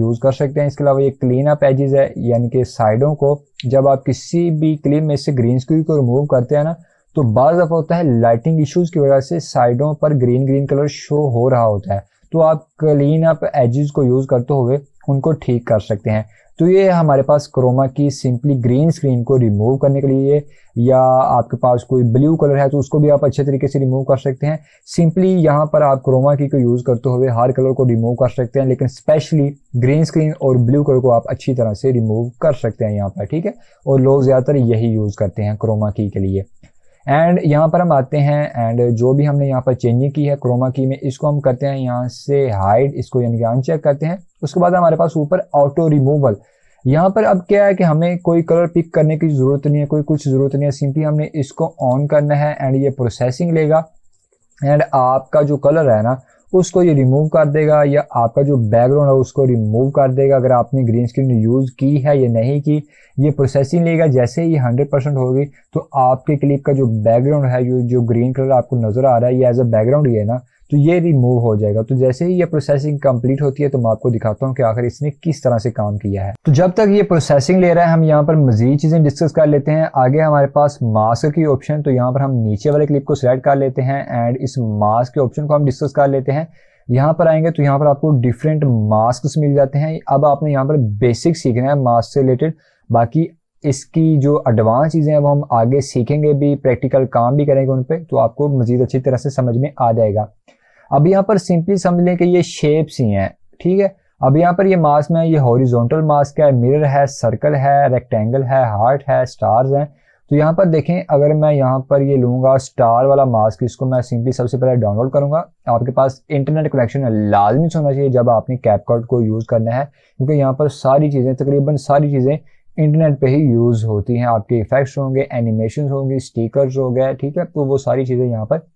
Use कर सकते हैं। इसके अलावा ये क्लीन अप एजेस है, यानी कि साइडों को जब आप किसी भी क्लिप में से ग्रीन स्क्रीन को रिमूव करते हैं ना, तो बाज़ दफ़ा होता है लाइटिंग इश्यूज़ की वजह से साइडों पर ग्रीन ग्रीन कलर शो हो रहा होता है, तो आप क्लीन अप एजेस को यूज़ करते हुए उनको ठीक कर सकते हैं। तो ये हमारे पास क्रोमा की सिंपली ग्रीन स्क्रीन को रिमूव करने के लिए, या आपके पास कोई ब्लू कलर है तो उसको भी आप अच्छे तरीके से रिमूव कर सकते हैं। सिंपली यहाँ पर आप क्रोमा की को यूज़ करते हुए हर कलर को रिमूव कर सकते हैं, लेकिन स्पेशली ग्रीन स्क्रीन और ब्लू कलर को आप अच्छी तरह से रिमूव कर सकते हैं यहाँ पर, ठीक है। और लोग ज़्यादातर यही यूज़ करते हैं क्रोमा की के लिए। एंड यहाँ पर हम आते हैं, एंड जो भी हमने यहाँ पर चेंजिंग की है क्रोमा की में, इसको हम करते हैं यहाँ से हाइड, इसको यानी कि अनचेक करते हैं। उसके बाद हमारे पास ऊपर ऑटो रिमूवल, यहाँ पर अब क्या है कि हमें कोई कलर पिक करने की जरूरत नहीं है, कोई कुछ जरूरत नहीं है, सिंपली हमने इसको ऑन करना है एंड ये प्रोसेसिंग लेगा एंड आपका जो कलर है ना उसको ये रिमूव कर देगा, या आपका जो बैकग्राउंड है उसको रिमूव कर देगा। अगर आपने ग्रीन स्क्रीन यूज़ की है या नहीं की, ये प्रोसेसिंग लेगा। जैसे ही 100% होगी तो आपके क्लिप का जो बैकग्राउंड है, जो ग्रीन कलर आपको नजर आ रहा है, ये एज अ बैकग्राउंड ही है ना, तो ये रिमूव हो जाएगा। तो जैसे ही ये प्रोसेसिंग कंप्लीट होती है तो मैं आपको दिखाता हूँ कि आखिर इसने किस तरह से काम किया है। तो जब तक ये प्रोसेसिंग ले रहा है हम यहाँ पर मजीद चीजें डिस्कस कर लेते हैं। आगे हमारे पास मास्क की ऑप्शन, तो यहाँ पर हम नीचे वाले क्लिप को सिलेक्ट कर लेते हैं एंड इस मास्क के ऑप्शन को हम डिस्कस कर लेते हैं। यहाँ पर आएंगे तो यहाँ पर आपको डिफरेंट मास्क मिल जाते हैं। अब आपने यहाँ पर बेसिक सीखना है मास्क से रिलेटेड, बाकी इसकी जो एडवांस चीज़ें हैं वो हम आगे सीखेंगे भी, प्रैक्टिकल काम भी करेंगे उन पे, तो आपको मजीद अच्छी तरह से समझ में आ जाएगा। अब यहाँ पर सिंपली समझ लें कि ये शेप्स ही हैं, ठीक है। अब यहाँ पर ये मास्क में ये हॉरिजॉन्टल मास्क है, मिरर है, सर्कल है, रेक्टेंगल है, हार्ट है, स्टार्स हैं। तो यहाँ पर देखें, अगर मैं यहाँ पर ये लूँगा स्टार वाला मास्क, इसको मैं सिंपली सबसे पहले डाउनलोड करूँगा। आपके पास इंटरनेट कनेक्शन लाजमी होना चाहिए जब आपने कैपकट को यूज़ करना है, क्योंकि यहाँ पर सारी चीज़ें, तकरीबन सारी चीज़ें इंटरनेट पे ही यूज़ होती हैं। आपके इफेक्ट्स होंगे, एनिमेशन होंगे, स्टिकर्स हो गए, ठीक है, तो वो सारी चीज़ें यहाँ पर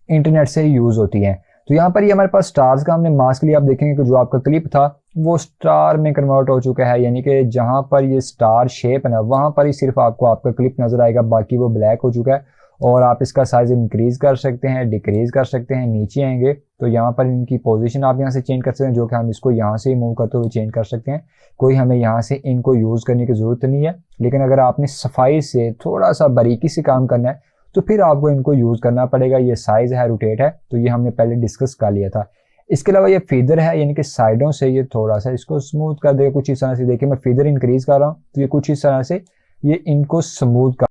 इंटरनेट से ही यूज़ होती हैं। तो यहाँ पर ये हमारे पास स्टार्स का हमने मास्क लिया। आप देखेंगे कि जो आपका क्लिप था वो स्टार में कन्वर्ट हो चुका है, यानी कि जहाँ पर ये स्टार शेप है ना वहाँ पर ही सिर्फ आपको आपका क्लिप नजर आएगा, बाकी वो ब्लैक हो चुका है। और आप इसका साइज इंक्रीज कर सकते हैं, डिक्रीज कर सकते हैं। नीचे आएंगे तो यहाँ पर इनकी पोजीशन आप यहाँ से चेंज कर सकते हैं, जो कि हम इसको यहाँ से मूव करते हुए चेंज कर सकते हैं। कोई हमें यहाँ से इनको यूज करने की जरूरत नहीं है, लेकिन अगर आपने सफाई से थोड़ा सा बारीकी से काम करना है तो फिर आपको इनको यूज करना पड़ेगा। ये साइज है, रोटेट है, तो ये हमने पहले डिस्कस कर लिया था। इसके अलावा ये फीदर है, यानी कि साइडों से ये थोड़ा सा इसको स्मूथ कर देगा कुछ इस तरह से। देखिए मैं फीदर इंक्रीज कर रहा हूँ तो ये कुछ इस तरह से ये इनको स्मूथ कर